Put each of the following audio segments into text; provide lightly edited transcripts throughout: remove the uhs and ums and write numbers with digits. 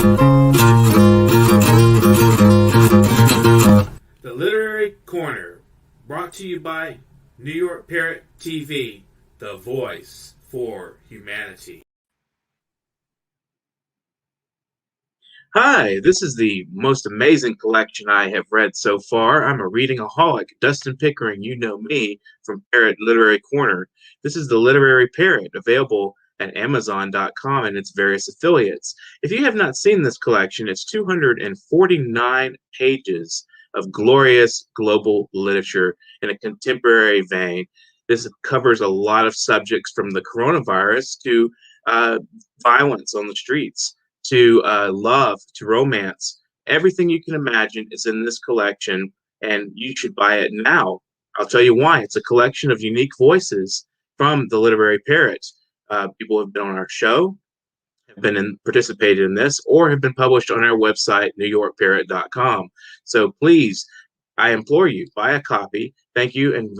The Literary Corner, brought to you by New York Parrot TV, the voice for humanity. Hi, this is the most amazing collection I have read so far. I'm a reading-aholic. Dustin Pickering, you know me from Parrot Literary Corner. This is the Literary Parrot, available at Amazon.com and its various affiliates. If you have not seen this collection, it's 249 pages of glorious global literature in a contemporary vein. This covers a lot of subjects from the coronavirus to violence on the streets, to love, to romance. Everything you can imagine is in this collection, and you should buy it now. I'll tell you why. It's a collection of unique voices from the Literary Parrot. People have been on our show, have been participated in this, or have been published on our website, newyorkparrot.com. So please, I implore you, buy a copy. Thank you, and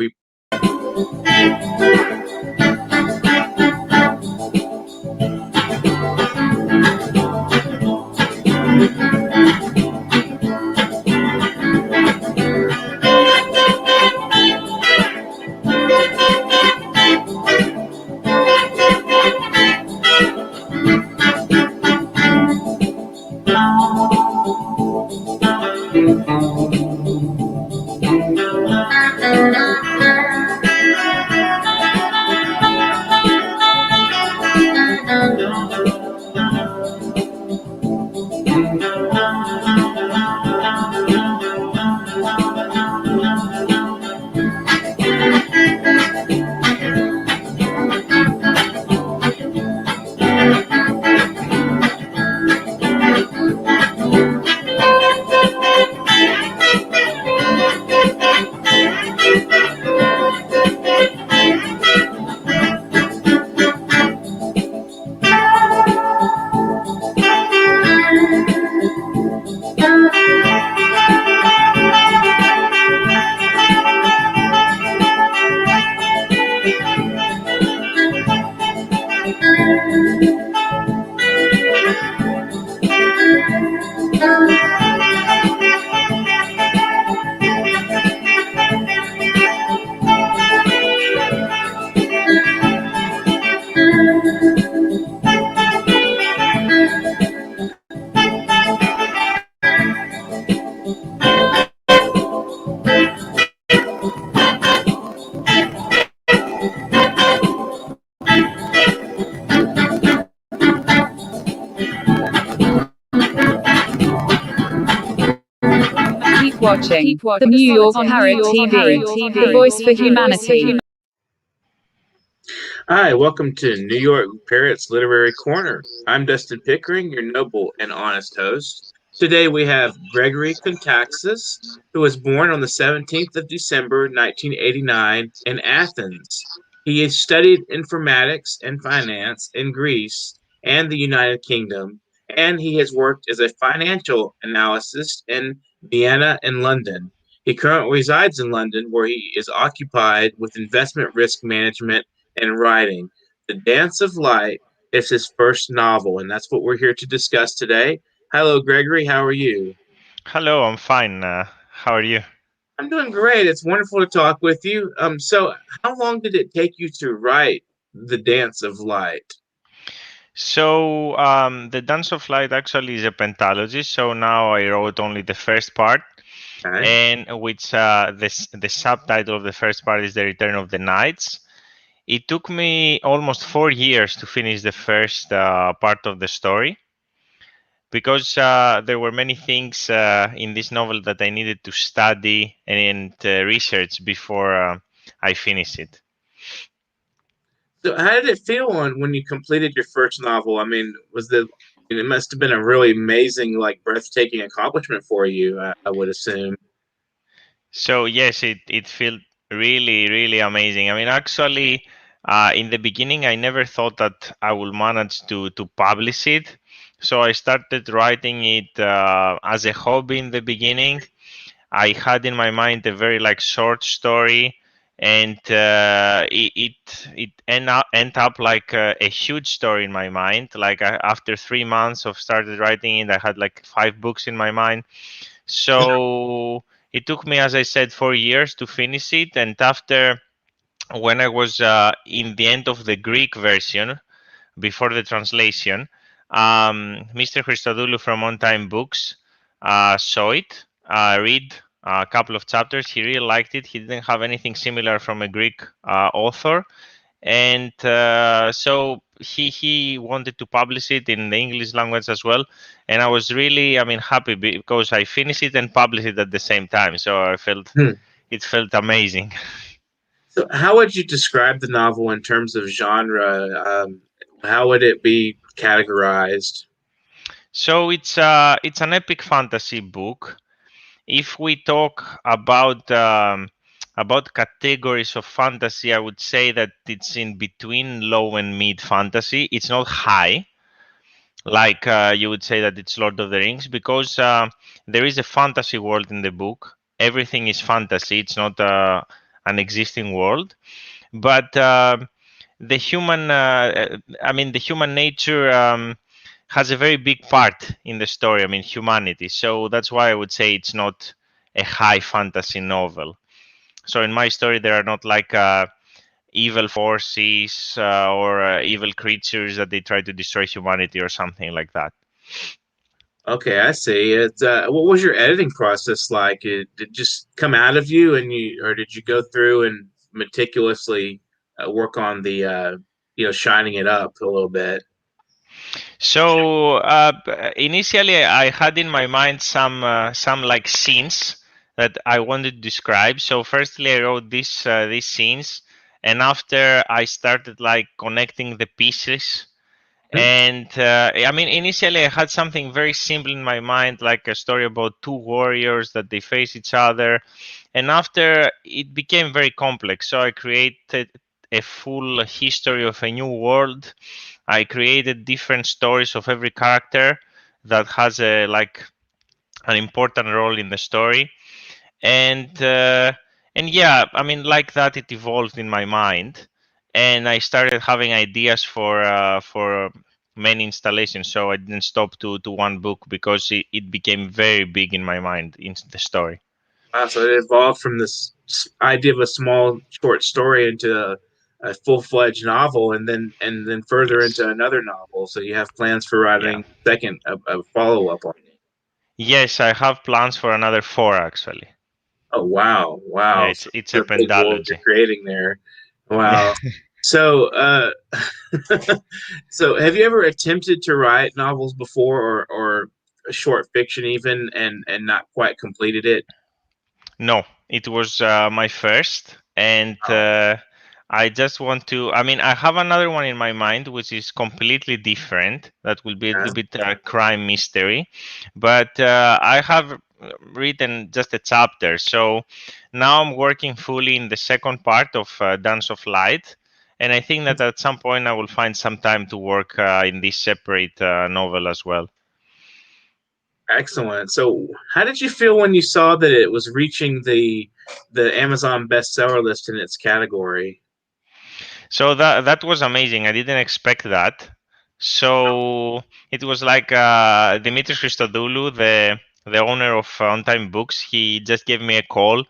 Keep watching the New York Parrot TV, the voice for humanity. Hi, welcome to New York Parrot's Literary Corner. I'm Dustin Pickering, your noble and honest host. Today we have Gregory Contaxis, who was born on the 17th of December, 1989 in Athens. He has studied informatics and finance in Greece and the United Kingdom, and he has worked as a financial analyst in Vienna and London. He currently resides in London, where he is occupied with investment risk management and writing. The Dance of Light is his first novel, and that's what we're here to discuss today. Hello, Gregory. How are you? Hello, I'm fine. How are you? I'm doing great. It's wonderful to talk with you. So how long did it take you to write The Dance of Light? So, The Dance of Light actually is a pentalogy. So now I wrote only the first part, Okay. and which the subtitle of the first part is The Return of the Knights. It took me almost 4 years to finish the first part of the story, because there were many things in this novel that I needed to study and research before I finish it. So how did it feel when you completed your first novel? I mean, it must have been a really amazing, like breathtaking accomplishment for you, I would assume. So yes, it felt really amazing. I mean, actually, in the beginning, I never thought that I would manage to publish it. So I started writing it as a hobby in the beginning. I had in my mind a very like short story, and it end up like a huge story in my mind. Like after 3 months of started writing it, I had like 5 books in my mind. So it took me, as I said, 4 years to finish it. And after, when I was in the end of the Greek version, before the translation, Mr. Christodoulou from On Time Books saw it, read a couple of chapters. He really liked it. He didn't have anything similar from a Greek author, and so he wanted to publish it in the English language as well. And I was really, I mean, happy because I finished it and published it at the same time. So I felt Hmm. it felt amazing. So, how would you describe the novel in terms of genre? How would it be categorized? So it's an epic fantasy book. If we talk about categories of fantasy, I would say that it's in between low and mid fantasy. It's not high, like you would say that it's Lord of the Rings, because there is a fantasy world in the book. Everything is fantasy. It's not an existing world, but the human, the human nature has a very big part in the story. I mean, humanity. So that's why I would say it's not a high fantasy novel. So in my story, there are not like evil forces or evil creatures that they try to destroy humanity or something like that. Okay, I see. What was your editing process like? Did it just come out of you, or did you go through and meticulously work on the, shining it up a little bit? So initially, I had in my mind some like scenes that I wanted to describe. So firstly, I wrote these scenes, and after I started like connecting the pieces. Hmm? And I mean, initially, I had something very simple in my mind, like a story about two warriors that they face each other. And after, it became very complex. So I created a full history of a new world. I created different stories of every character that has a like an important role in the story. And yeah, I mean, like that, it evolved in my mind, and I started having ideas for many installations. So I didn't stop to one book because it became very big in my mind in the story. Wow, so it evolved from this idea of a small short story into a full-fledged novel, and then further Yes. into another novel. So you have plans for Yeah. writing second a follow-up on it. Yes, I have plans for another four actually. Oh wow, Yeah, wow! it's So it's a it's a big world you're pentalogy. creating there. Yeah. Wow. So, so have you ever attempted to write novels before, or a short fiction even, and not quite completed it? No, it was my first, and Oh, I just want to. I mean, I have another one in my mind, which is completely different. That will be a yeah. little bit crime mystery, but I have written just a chapter. So now I'm working fully in the second part of Dance of Light, and I think that at some point I will find some time to work in this separate novel as well. Excellent. So, how did you feel when you saw that it was reaching the Amazon bestseller list in its category? So that was amazing. I didn't expect that. So it was like Dimitris Christodoulou, the owner of On Time Books. He just gave me a call,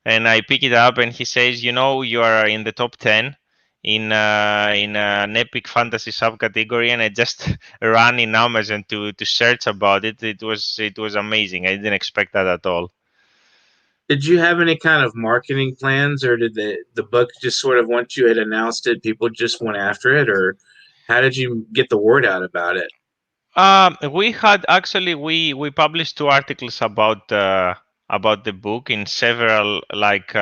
and I pick it up, and he says, "You know, you are in the top 10 in an epic fantasy subcategory." And I just ran in Amazon to search about it. It was amazing. I didn't expect that at all. Did you have any kind of marketing plans, or did the book just sort of once you had announced it, people just went after it, or how did you get the word out about it? We had actually we published two articles about the book in several like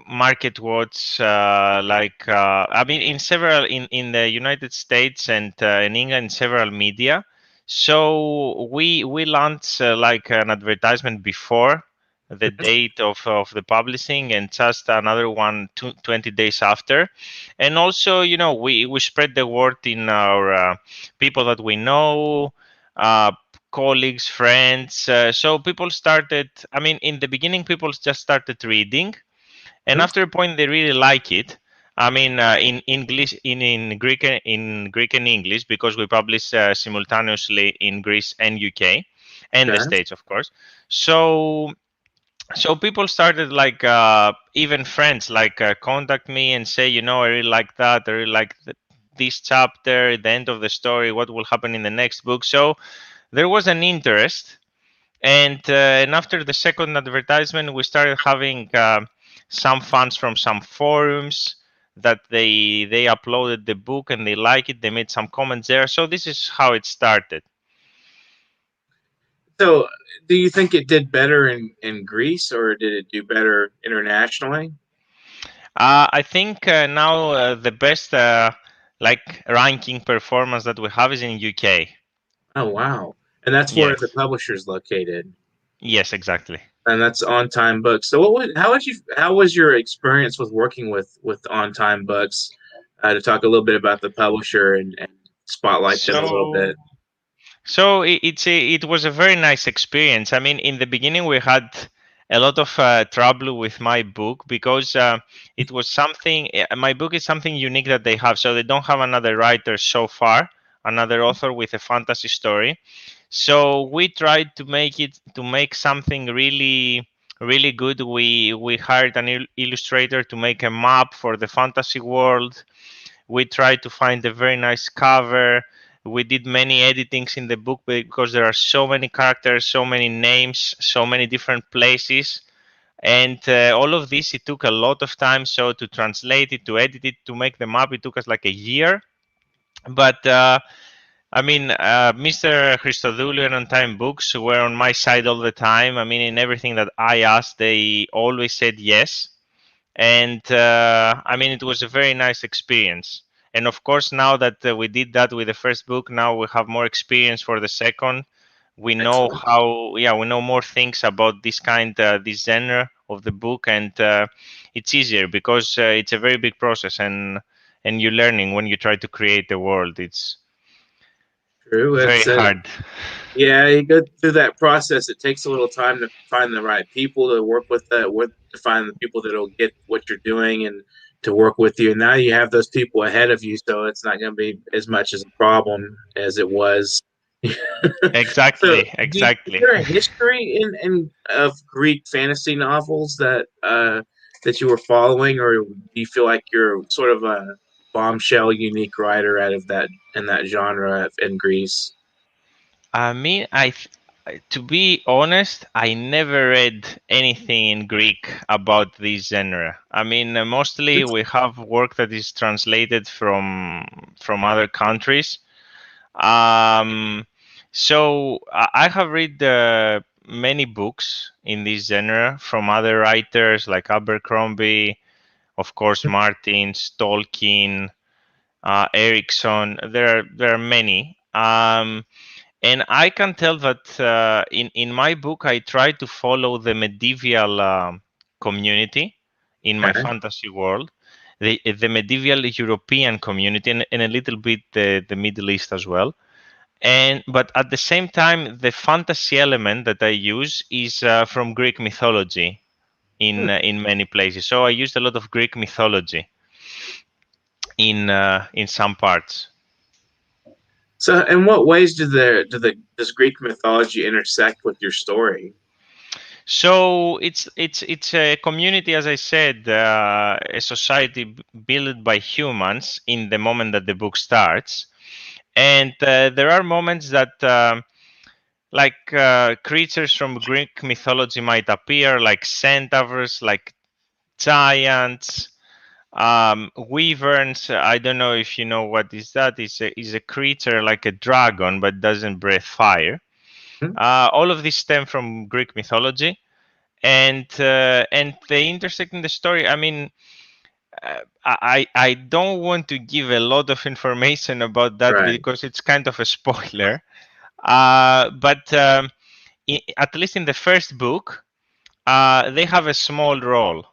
Market Watch, I mean in several in the United States and in England, several media. So we launched like an advertisement before the date of the publishing, and just another one 20 days after. And also, we spread the word in our people that we know, uh, colleagues, friends. So people started, I mean, in the beginning, people just started reading, and after a point they really like it. I mean, in English, in Greek and English, because we publish simultaneously in Greece and UK, and the Okay. States, of course. So people started like even friends like contact me and say, I really like that, I really like this chapter, the end of the story, what will happen in the next book. So there was an interest, and after the second advertisement we started having some fans from some forums that they uploaded the book and they like it, they made some comments there. So this is how it started. So, do you think it did better in Greece, or did it do better internationally? I think now the best like ranking performance that we have is in UK. Oh, wow. And that's where the Yes. publisher's located. Yes, exactly. And that's On Time Books. So, how was your experience with working with On Time Books? To talk a little bit about the publisher and spotlight them a little So bit. So it was a very nice experience. I mean, in the beginning, we had a lot of trouble with my book because it was something. My book is something unique that they have. So they don't have another writer so far, another author with a fantasy story. So we tried to make something really good. We hired an illustrator to make a map for the fantasy world. We tried to find a very nice cover. We did many editings in the book because there are so many characters, so many names, so many different places, and all of this, it took a lot of time. So to translate it, to edit it, to make the map, it took us like a year. But I mean, Mr. Christodoulou and On Time Books were on my side all the time. I mean, in everything that I asked, they always said yes. And I mean, it was a very nice experience. And of course, now that we did that with the first book, now we have more experience for the second. We know Excellent. we know more things about this genre of the book, and it's easier because it's a very big process, and you're learning when you try to create the world. It's True. very hard. Yeah, you go through that process. It takes a little time to find the right people to work with to find the people that'll get what you're doing and to work with you. And now you have those people ahead of you, so it's not going to be as much as a problem as it was. So, is Exactly. there a history in of Greek fantasy novels that you were following, or do you feel like you're sort of a bombshell, unique writer out of that in that genre in Greece? I mean, to be honest, I never read anything in Greek about this genre. I mean, mostly we have work that is translated from other countries. Um, so I have read many books in this genre from other writers like Abercrombie, of course, Martins, Tolkien, Erickson. There are many. And I can tell that in my book, I try to follow the medieval community in my Okay. fantasy world, the medieval European community, and a little bit the Middle East as well. But at the same time, the fantasy element that I use is from Greek mythology in many places. So I used a lot of Greek mythology in some parts. So, in what ways does Greek mythology intersect with your story? So it's a community, as I said, a society built by humans in the moment that the book starts, and there are moments that creatures from Greek mythology might appear, like centaurs, like giants, wyverns. I don't know if you know what is that. Is a creature like a dragon but doesn't breathe fire. Hmm? All of this stem from Greek mythology, and they intersect in the story. I mean, I don't want to give a lot of information about that Right. because it's kind of a spoiler. But at least in the first book, they have a small role.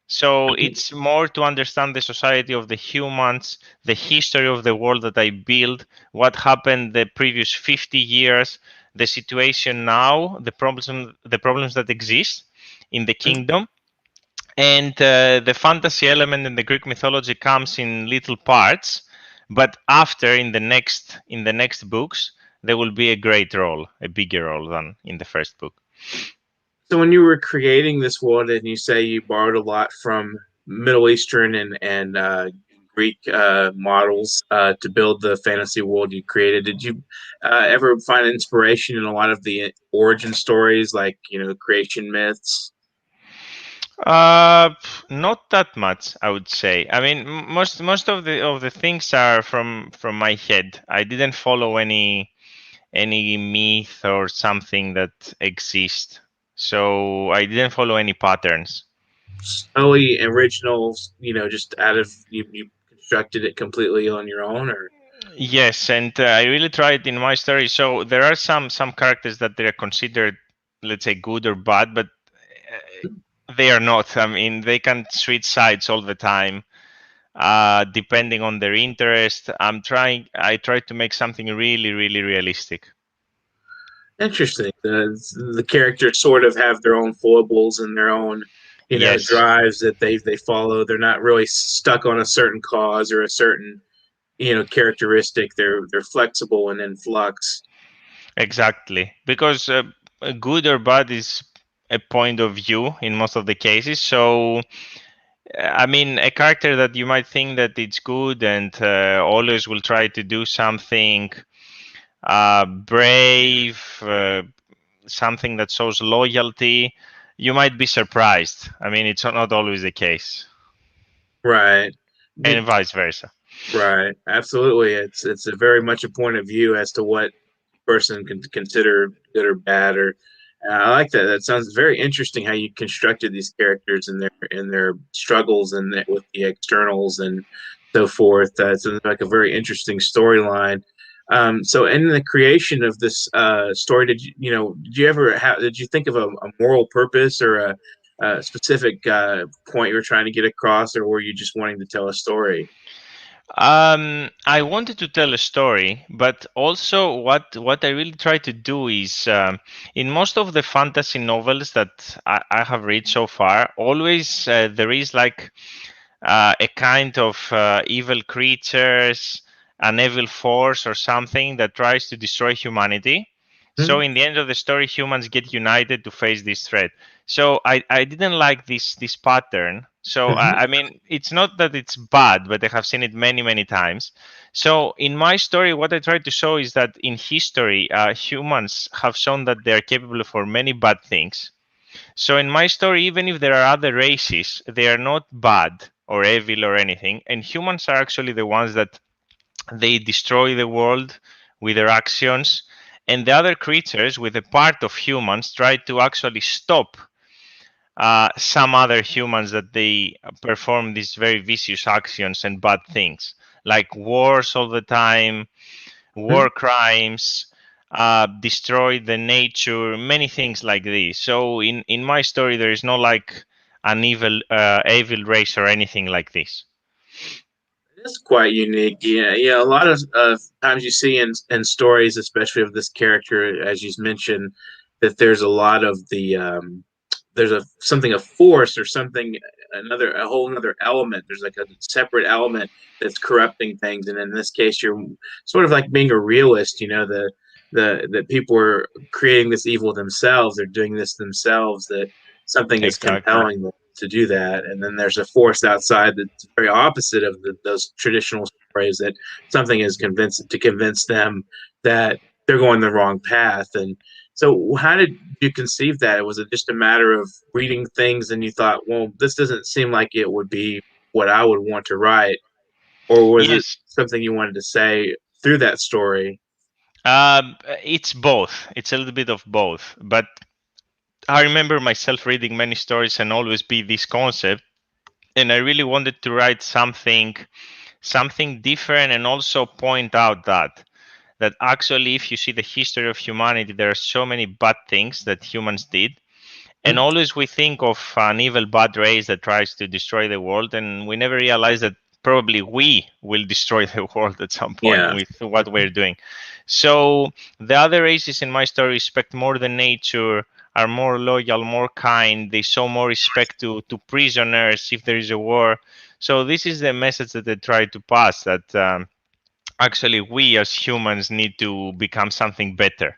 So it's more to understand the society of the humans, the history of the world that I built, what happened the previous 50 years, the situation now, the problems that exist in the kingdom. and the fantasy element in the Greek mythology comes in little parts, but after in the next books there will be a great role, a bigger role than in the first book. So when you were creating this world, and you say you borrowed a lot from Middle Eastern and Greek models to build the fantasy world you created, did you ever find inspiration in a lot of the origin stories, like creation myths? Not that much, I would say. I mean, most of the things are from my head. I didn't follow any myth or something that exists, so I didn't follow any patterns. Totally original, just out of you constructed it completely on your own, or Yes, and I really tried in my story. So there are some characters that they're considered, let's say, good or bad, but they are not. I mean, they can switch sides all the time, depending on their interest. I try to make something really, really realistic. interesting. The characters sort of have their own foibles and their own, Yes, drives that they follow. They're not really stuck on a certain cause or a certain, characteristic. They're flexible and in flux. exactly. Because good or bad is a point of view in most of the cases. So I mean, a character that you might think that it's good and always will try to do something brave, something that shows loyalty, you might be surprised. I mean, it's not always the case, Right. and vice versa. Right. Absolutely. It's a very much a point of view as to what person can consider good or bad. Or I like that. That sounds very interesting how you constructed these characters and their struggles and with the externals and so forth. It's like a very interesting storyline. So in the creation of this story, did you ever did you think of a moral purpose or a specific point you were trying to get across, or were you just wanting to tell a story? I wanted to tell a story, but also what I really try to do is in most of the fantasy novels that I have read so far, always there is like a kind of evil creatures, an evil force or something that tries to destroy humanity. So Hmm? in the end of the story, humans get united to face this threat. So I didn't like this pattern. So I mean, it's not that it's bad, but I have seen it many times. So in my story, what I try to show is that in history, humans have shown that they are capable for many bad things. So in my story, even if there are other races, they are not bad or evil or anything, and humans are actually the ones that they destroy the world with their actions, and the other creatures, with a part of humans, try to actually stop some other humans that they perform these very vicious actions and bad things, like wars all the time, war crimes, destroy the nature, many things like this. So in my story, there is no like an evil race or anything like this. It's quite unique. Yeah, yeah. A lot of times you see in stories, especially of this character, as you mentioned, that there's a lot of there's a something, a force or something, a whole another element. There's like a separate element that's corrupting things, and in this case, you're sort of like being a realist. The people are creating this evil themselves. They're doing this themselves. That something is Exactly. compelling them to do that, and then there's a force outside that's very opposite of those traditional stories, that something is convince them that they're going the wrong path. And so how did you conceive that? Was it just a matter of reading things and you thought, well, this doesn't seem like it would be what I would want to write, or was it Yes. something you wanted to say through that story? It's both. It's a little bit of both. But I remember myself reading many stories and always be this concept, and I really wanted to write something different, and also point out that actually, if you see the history of humanity, there are so many bad things that humans did. And Hmm? always we think of an evil bad race that tries to destroy the world, and we never realize that probably we will destroy the world at some point Yeah. with what we're doing. So the other races in my story respect more the nature, are more loyal, more kind. They show more respect to prisoners if there is a war. So this is the message that they try to pass, that actually we as humans need to become something better.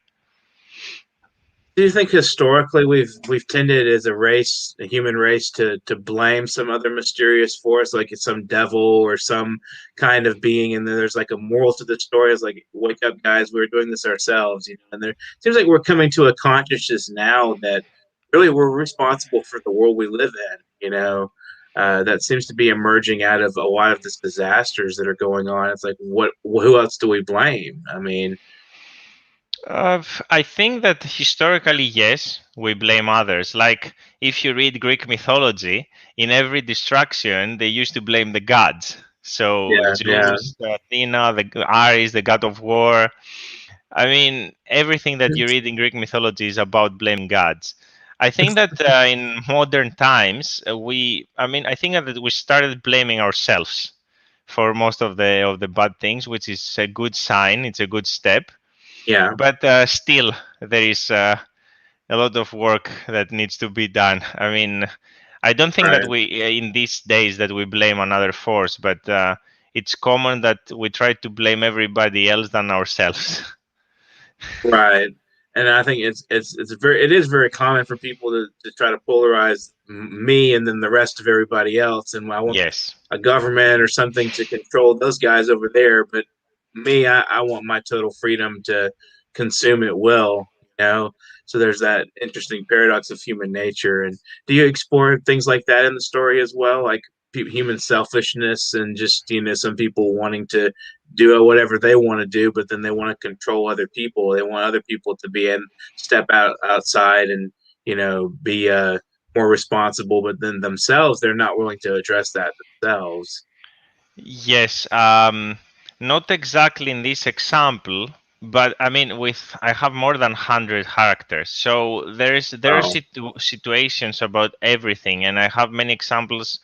Do you think historically we've tended as a race, a human race, to blame some other mysterious force, like it's some devil or some kind of being, and then there's like a moral to the story? It's like, wake up, guys, we're doing this ourselves, you know. And there seems like we're coming to a consciousness now that really we're responsible for the world we live in, you know. That seems to be emerging out of a lot of these disasters that are going on. It's like, who else do we blame? I mean, I think that historically, yes, we blame others. Like if you read Greek mythology, in every destruction, they used to blame the gods. So yeah, yeah, Zeus, Athena, the Ares, the god of war. I mean, everything that you read in Greek mythology is about blaming gods. I think that in modern times, I think that we started blaming ourselves for most of the bad things, which is a good sign. It's a good step. yeah, But still, there is a lot of work that needs to be done. I mean, I don't think that right. we, in these days, that we blame another force, but it's common that we try to blame everybody else than ourselves. Right. And I think it is very common for people to try to polarize me and then the rest of everybody else. And I want Yes. a government or something to control those guys over there, but me, I want my total freedom to consume at will, you know. So there's that interesting paradox of human nature. And do you explore things like that in the story as well, like human selfishness and just, you know, some people wanting to do whatever they want to do, but then they want to control other people. They want other people to be in, step outside, and, you know, be more responsible. But then themselves, they're not willing to address that themselves. Yes, not exactly in this example, but I mean, with I have more than 100 characters, so there are Oh, situations about everything, and I have many examples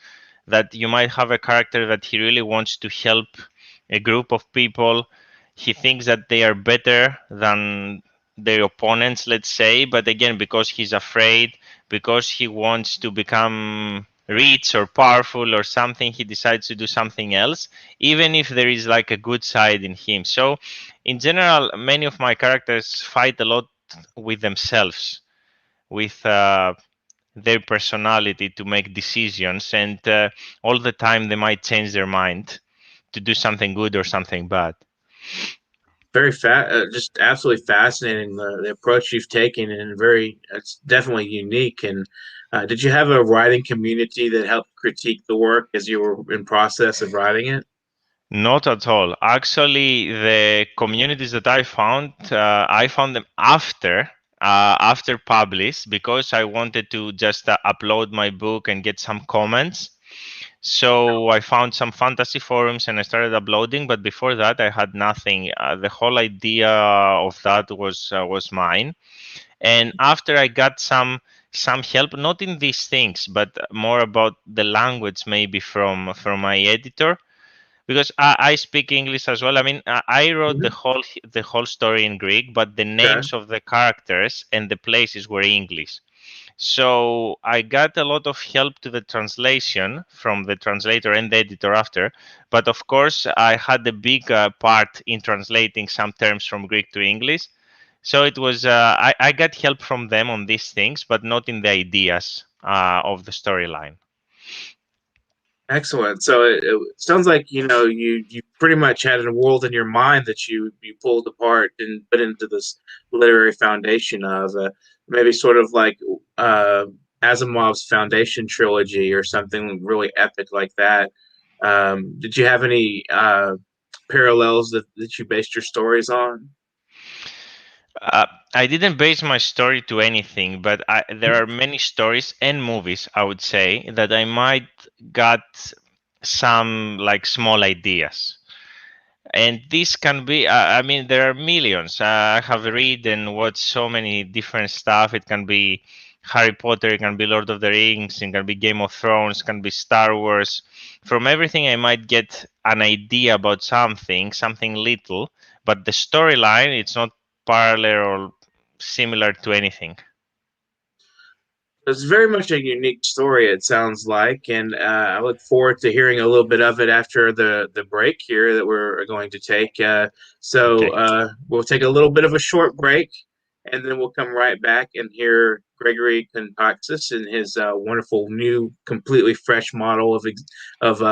that you might have a character that he really wants to help a group of people. He thinks that they are better than their opponents, let's say, but again, because he's afraid, because he wants to become rich or powerful or something, he decides to do something else, even if there is like a good side in him. So in general, many of my characters fight a lot with themselves, with their personality to make decisions, and all the time they might change their mind to do something good or something bad. very just absolutely fascinating, the approach you've taken, and it's definitely unique. And did you have a writing community that helped critique the work as you were in process of writing it? Not at all. Actually, the communities that I found them after published, because I wanted to just upload my book and get some comments. So I found some fantasy forums and I started uploading. But before that, I had nothing. The whole idea of that was mine. And after I got some help, not in these things, but more about the language, maybe from my editor, because I speak English as well. I mean, I wrote Mhm. the whole story in Greek, but the Okay. names of the characters and the places were English. So I got a lot of help to the translation from the translator and the editor after. But of course, I had a big part in translating some terms from Greek to English. So it was I got help from them on these things, but not in the ideas of the storyline. Excellent. So it sounds like, you know, you pretty much had a world in your mind that you pulled apart and put into this literary foundation of maybe sort of like uh, Asimov's Foundation trilogy or something really epic like that. Did you have any parallels that you based your stories on? Uh, I didn't base my story to anything, but there are many stories and movies, I would say, that I might got some like small ideas. And this can be, I mean, there are millions. I have read and watched so many different stuff. It can be Harry Potter, it can be Lord of the Rings, it can be Game of Thrones, it can be Star Wars. From everything, I might get an idea about something little, but the storyline, it's not parallel or similar to anything. It's very much a unique story, it sounds like, and I look forward to hearing a little bit of it after the break here that we're going to take. So Okay. we'll take a little bit of a short break, and then we'll come right back and hear Gregory Kontaxis and his wonderful new, completely fresh model of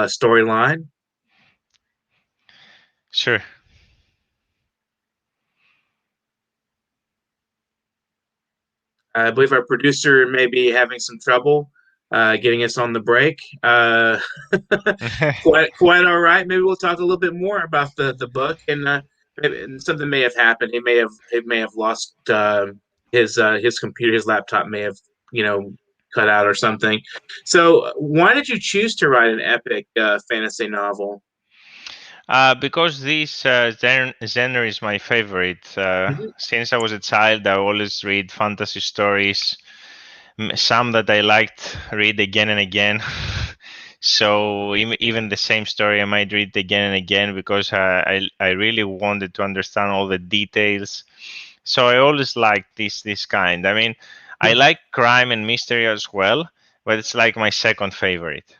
storyline. Sure. I believe our producer may be having some trouble getting us on the break. Quite all right. Maybe we'll talk a little bit more about the book, and and something may have happened. He may have lost his computer, his laptop may have cut out or something. So why did you choose to write an epic fantasy novel? Because this genre is my favorite. Mhm. Since I was a child, I always read fantasy stories. Some that I liked read again and again. So even the same story, I might read again and again because I really wanted to understand all the details. So I always liked this kind. I mean, I like crime and mystery as well, but it's like my second favorite.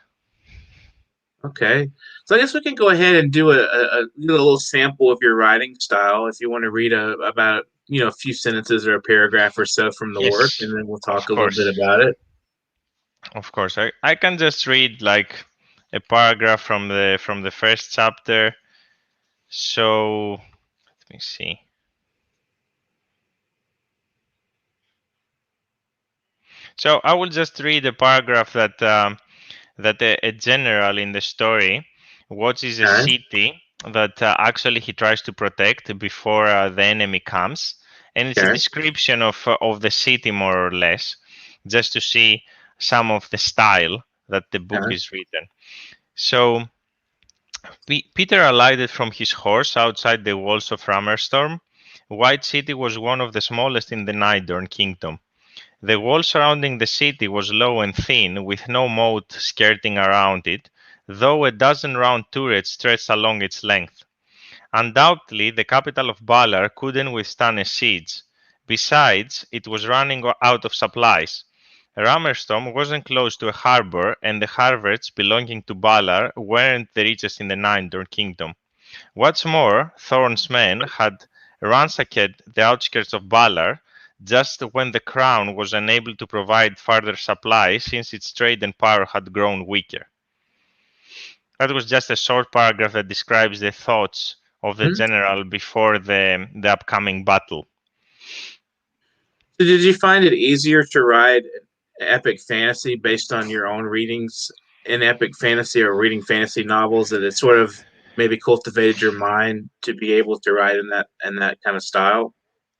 Okay. So I guess we can go ahead and do a little sample of your writing style if you want to read about a few sentences or a paragraph or so from the work, Yes, and then we'll of talk a little bit course. about it. Of course, I can just read like a paragraph from the first chapter. So let me see. So I will just read a paragraph that a general in the story watches a Okay. city that actually he tries to protect before the enemy comes, and it's a Okay. description of the city more or less, just to see some of the style that the book Okay. is written. So Peter alighted from his horse outside the walls of Rammerstorm. White City was one of the smallest in the Nidorn kingdom. The wall surrounding the city was low and thin, with no moat skirting around it, though a dozen round turrets stretched along its length. Undoubtedly, the capital of Balar couldn't withstand a siege. Besides, it was running out of supplies. Rammerstorm wasn't close to a harbor, and the harvests belonging to Balar weren't the richest in the Nine-Dorn kingdom. What's more, Thorn's men had ransacked the outskirts of Balar just when the crown was unable to provide further supplies since its trade and power had grown weaker. That was just a short paragraph that describes the thoughts of the Mhm. general before the upcoming battle. So did you find it easier to write epic fantasy based on your own readings in epic fantasy or reading fantasy novels that it sort of maybe cultivated your mind to be able to write in that kind of style?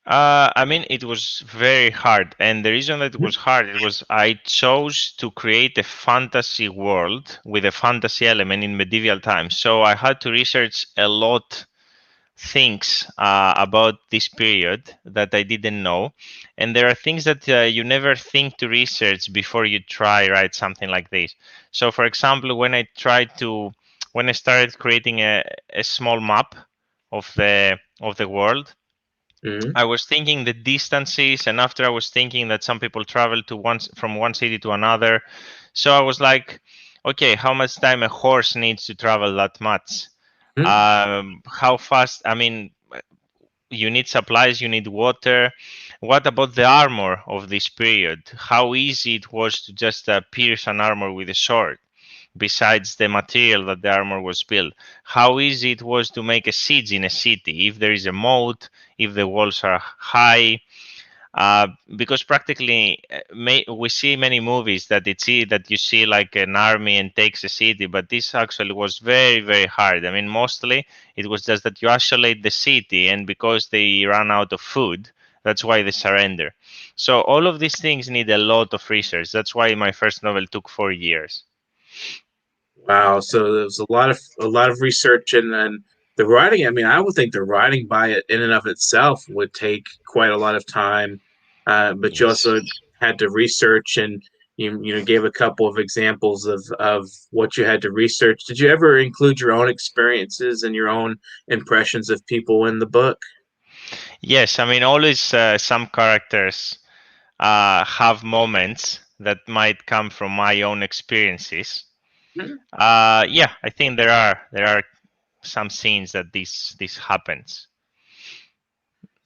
I mean, it was very hard, and the reason that it was hard, it was I chose to create a fantasy world with a fantasy element in medieval times. So I had to research a lot things about this period that I didn't know, and there are things that you never think to research before you try write something like this. So, for example, when I started creating a small map of the world, Mhm. I was thinking the distances, and after I was thinking that some people travel from one city to another. So I was like, okay, how much time a horse needs to travel that much? Mhm. How fast? I mean, you need supplies, you need water. What about the armor of this period? How easy it was to just pierce an armor with a sword? Besides the material that the armor was built, how easy it was to make a siege in a city if there is a moat, if the walls are high, because practically we see many movies that that you see like an army and takes a city, but this actually was very very hard. I mean, mostly it was just that you isolate the city, and because they ran out of food, that's why they surrender. So all of these things need a lot of research. That's why my first novel took 4 years. Wow. So there's a lot of research and the writing. I mean, I would think the writing by it in and of itself would take quite a lot of time. But you Yes. also had to research and you gave a couple of examples of what you had to research. Did you ever include your own experiences and your own impressions of people in the book? Yes, I mean, always some characters have moments that might come from my own experiences. Mhm. Yeah, I think there are some scenes that this happens.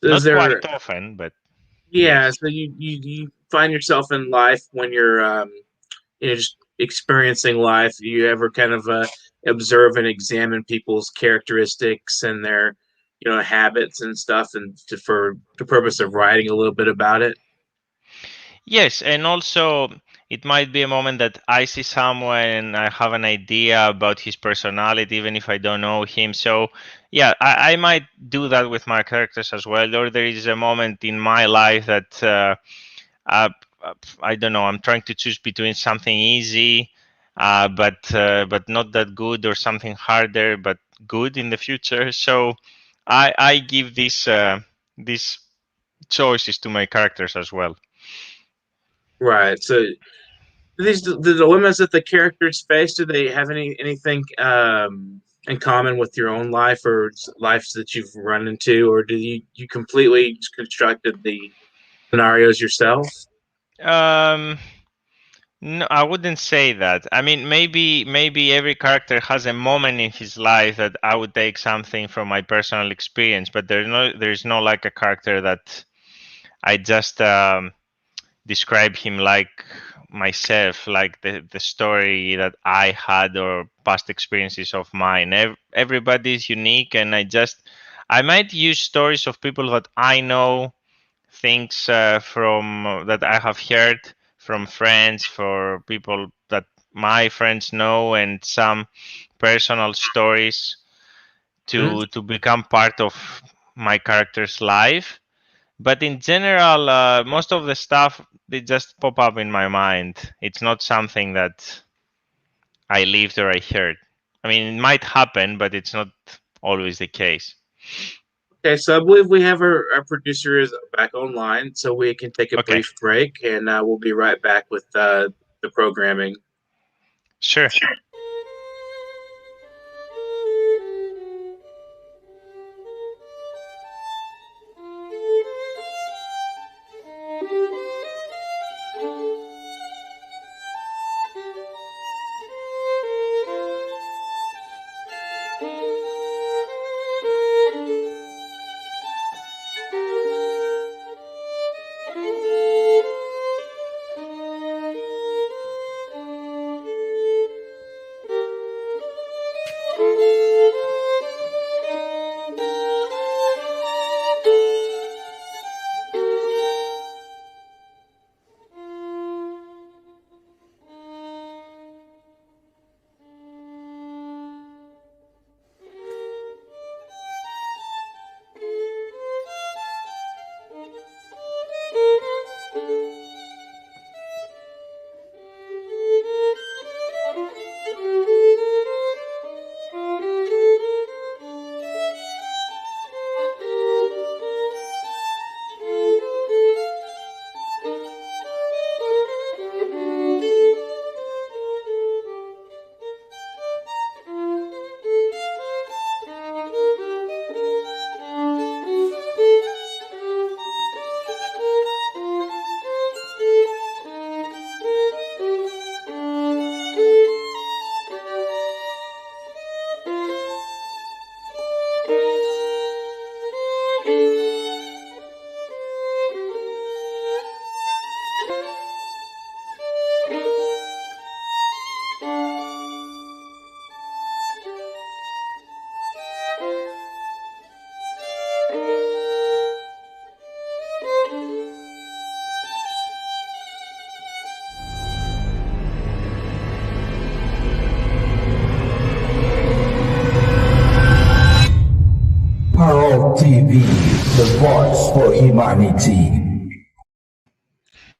Is Not there? quite often, but Yeah. yes. So you find yourself in life when you're just experiencing life. Do you ever kind of observe and examine people's characteristics and their habits and stuff, and for the purpose of writing a little bit about it? Yes, and also it might be a moment that I see someone and I have an idea about his personality, even if I don't know him. So, yeah, I might do that with my characters as well. Or there is a moment in my life that uh, I don't know. I'm trying to choose between something easy, but not that good, or something harder but good in the future. So, I give these choices to my characters as well. Right. So the dilemmas that the characters face, do they have anything in common with your own life or lives that you've run into, or do you completely constructed the scenarios yourself? Um, no, I wouldn't say that. I mean, maybe every character has a moment in his life that I would take something from my personal experience, but there's no like a character that I just describe him like myself, like the story that I had or past experiences of mine. Everybody is unique, and I might use stories of people that I know, things from that I have heard from friends, for people that my friends know, and some personal stories Mhm. to become part of my character's life. But in general, most of the stuff, they just pop up in my mind. It's not something that I lived or I heard. I mean, it might happen, but it's not always the case. Okay, so I believe we have our producer is back online, so we can take a Okay, brief break, and we'll be right back with the programming. sure. Parrot TV, the voice for humanity.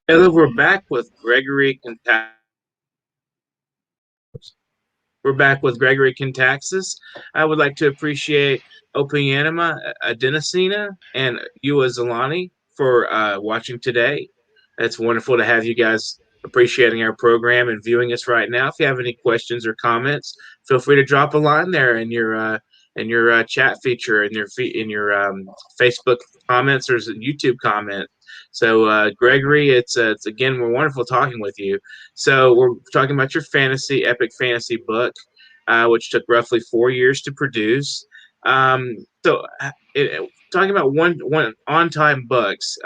Hello, we're back with Gregory Contaxis. We're back with Gregory Contaxis. I would like to appreciate Opianima, Adenosina, and Yua Zalani for watching today. It's wonderful to have you guys appreciating our program and viewing us right now. If you have any questions or comments, feel free to drop a line there in your chat feature in your Facebook comments or YouTube comments. So, Gregory, it's again, we're wonderful talking with you. So, we're talking about your epic fantasy book, which took roughly 4 years to produce. So, talking about one on time books,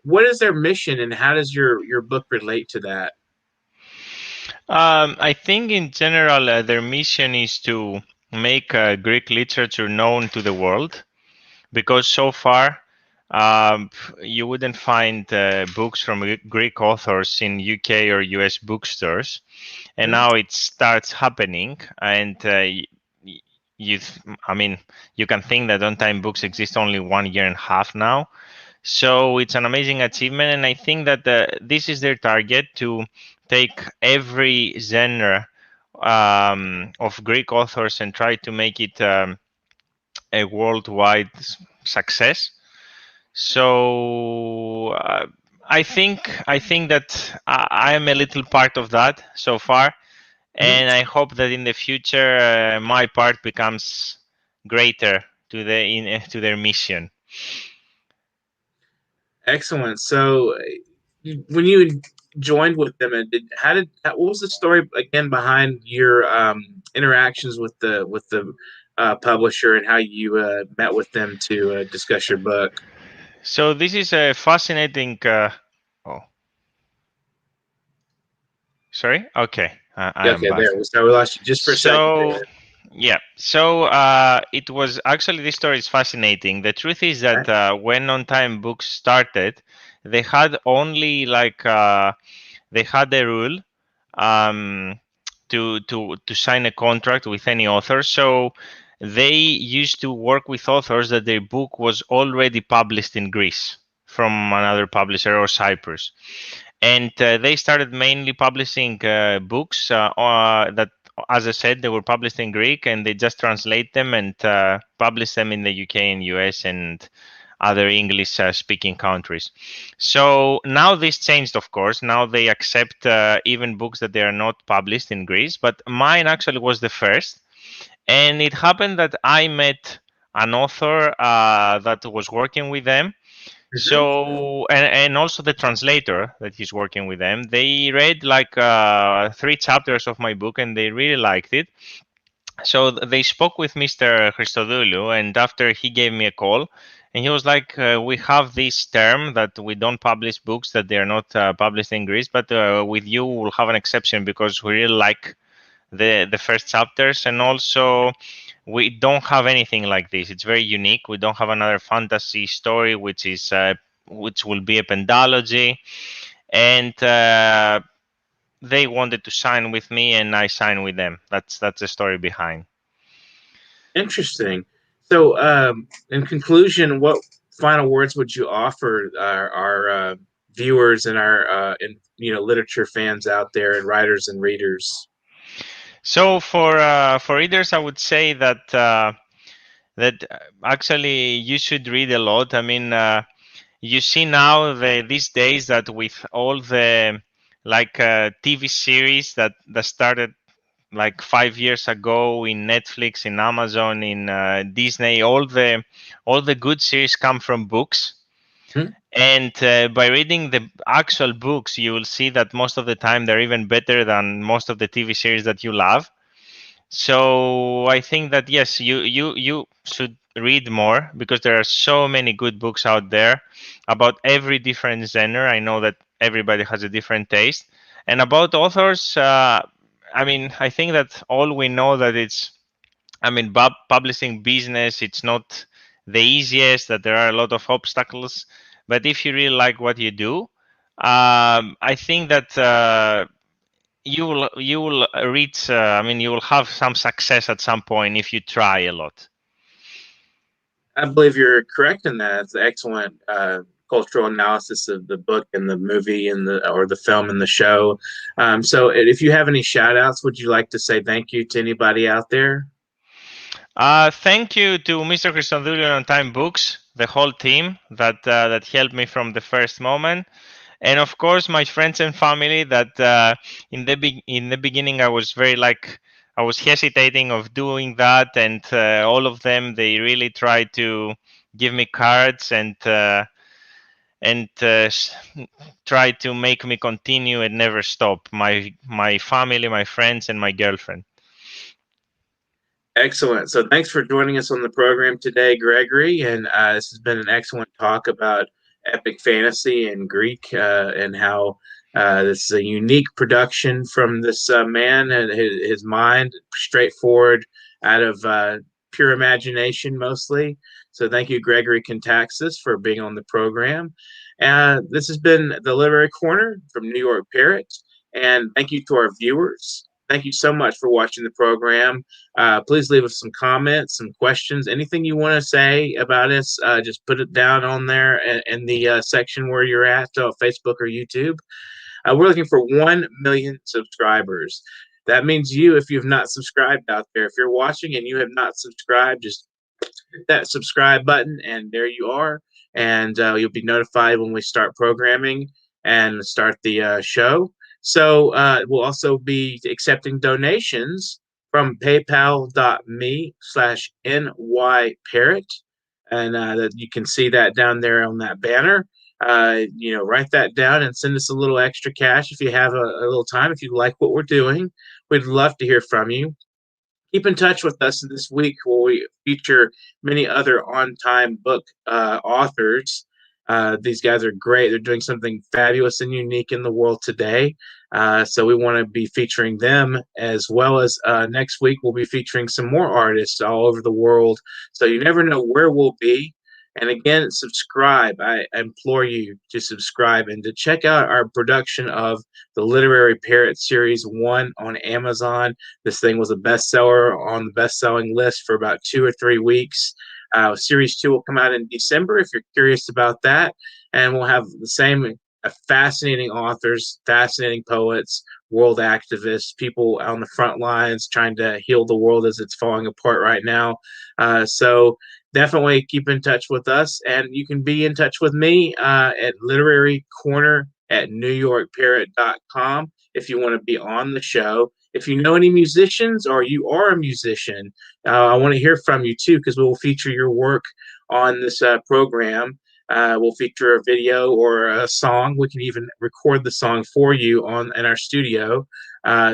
what is their mission, and how does your book relate to that? I think in general, their mission is to make Greek literature known to the world, because so far um, you wouldn't find books from Greek authors in UK or US bookstores, and Mhm. now it starts happening. And you, I mean, you can think that on-time books exist only 1.5 years now. So it's an amazing achievement, and I think that this is their target, to take every genre of Greek authors and try to make it a worldwide success. So I think that I am a little part of that so far, Mhm. and I hope that in the future my part becomes greater to their mission. Excellent. So, when you joined with them, and what was the story again behind your interactions with the publisher, and how you met with them to discuss your book? So this is a fascinating. Oh, sorry. Okay, I Yeah, am okay, back. there. So we lost you just for a second So there. yeah, so it was actually, this story is fascinating. The truth is that Right? when On Time Books started, they had only they had a rule um, to sign a contract with any author. So they used to work with authors that their book was already published in Greece from another publisher, or Cyprus. And they started mainly publishing books that, as I said, they were published in Greek, and they just translate them and publish them in the UK and US and other English speaking countries. So now this changed, of course. Now they accept even books that they are not published in Greece, but mine actually was the first. And it happened that I met an author that was working with them. Mhm. So, and also the translator that he's working with them, they read like 3 chapters of my book and they really liked it. So they spoke with Mr. Christodoulou, and after he gave me a call, and he was like, "We have this term that we don't publish books that they are not published in Greece, but with you we'll have an exception because we really like the first chapters, and also we don't have anything like this. It's very unique. We don't have another fantasy story which will be a pentalogy." And they wanted to sign with me, and I signed with them. That's the story behind. Interesting. So, in conclusion, what final words would you offer our viewers and our literature fans out there, and writers and readers? So for readers, I would say that actually you should read a lot. I mean, you see now these days that with all the TV series that started like 5 years ago in Netflix, in Amazon, in Disney, all the good series come from books. Hmm? And by reading the actual books, you will see that most of the time they're even better than most of the TV series that you love. So I think that yes, you should read more, because there are so many good books out there about every different genre. I know that everybody has a different taste, and about authors. I mean, I think that all we know that it's. I mean, publishing business, it's not the easiest. That there are a lot of obstacles, but if you really like what you do, I think that. You will reach I mean, you will have some success at some point if you try a lot. I believe you're correct in that. It's excellent cultural analysis of the book and the movie and the film and the show. So, if you have any shout outs, would you like to say thank you to anybody out there? Thank you to Mr. Christodoulou on Time Books, the whole team that helped me from the first moment, and of course my friends and family that in the beginning I was very I was hesitating of doing that, and all of them, they really tried to give me cards, and try to make me continue and never stop. My family, my friends, and my girlfriend. Excellent. So thanks for joining us on the program today, Gregory. And this has been an excellent talk about epic fantasy and Greek and how this is a unique production from this man and his mind, straightforward, out of pure imagination mostly. So thank you, Gregory Contaxis, for being on the program. This has been the Literary Corner from New York Parrot. And thank you to our viewers. Thank you so much for watching the program. Please leave us some comments, some questions, anything you want to say about us. Just put it down on there in the section where you're at, Facebook or YouTube. We're looking for 1 million subscribers. That means you, if you have not subscribed out there, if you're watching and you have not subscribed, just hit that subscribe button, and there you are. And you'll be notified when we start programming and start the show. So we'll also be accepting donations from paypal.me/nyparrot. And that you can see that down there on that banner. Write that down and send us a little extra cash if you have a little time. If you like what we're doing, we'd love to hear from you. Keep in touch with us this week where we feature many other on-time book authors. These guys are great. They're doing something fabulous and unique in the world today. So we want to be featuring them, as well as next week we'll be featuring some more artists all over the world. So you never know where we'll be. And again, subscribe. I implore you to subscribe and to check out our production of the Literary Parrot Series 1 on Amazon. This thing was a bestseller on the best-selling list for about 2 or 3 weeks. Series 2 will come out in December if you're curious about that. And we'll have the same fascinating authors, fascinating poets, world activists, people on the front lines trying to heal the world as it's falling apart right now. So definitely keep in touch with us. And you can be in touch with me at literary corner@newyorkparrot.com if you want to be on the show. If you know any musicians or you are a musician, I want to hear from you too, because we will feature your work on this program. We'll feature a video or a song. We can even record the song for you in our studio.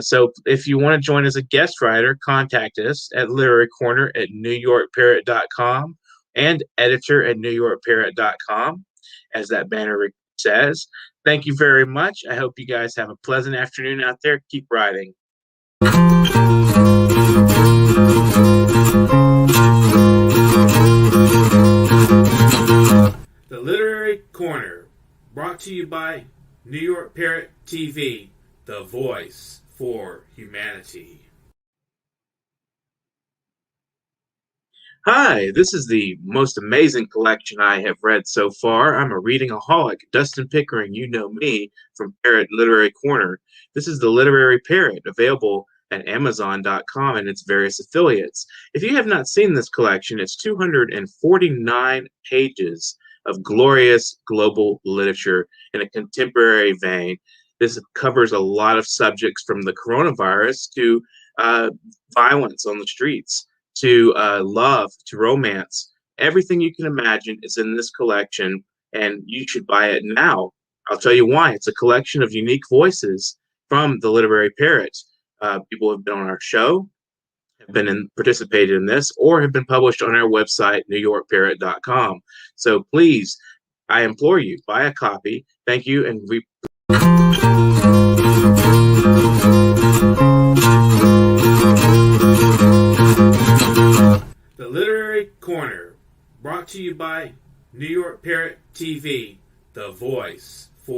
So if you want to join as a guest writer, contact us at literary corner@newyorkparrot.com and editor@newyorkparrot.com, as that banner says. Thank you very much. I hope you guys have a pleasant afternoon out there. Keep writing. The Literary Corner, brought to you by New York Parrot TV, the voice for humanity. Hi, this is the most amazing collection I have read so far. I'm a reading-aholic, Dustin Pickering, you know me, from Parrot Literary Corner. This is the Literary Parrot, available at Amazon.com and its various affiliates. If you have not seen this collection, it's 249 pages of glorious global literature in a contemporary vein. This covers a lot of subjects, from the coronavirus to violence on the streets, to love, to romance. Everything you can imagine is in this collection, and you should buy it now. I'll tell you why. It's a collection of unique voices from the Literary Parrot. People have been on our show, have been participated in this, or have been published on our website, newyorkparrot.com. So please, I implore you, buy a copy. Thank you, and The Literary Corner, brought to you by New York Parrot TV, the voice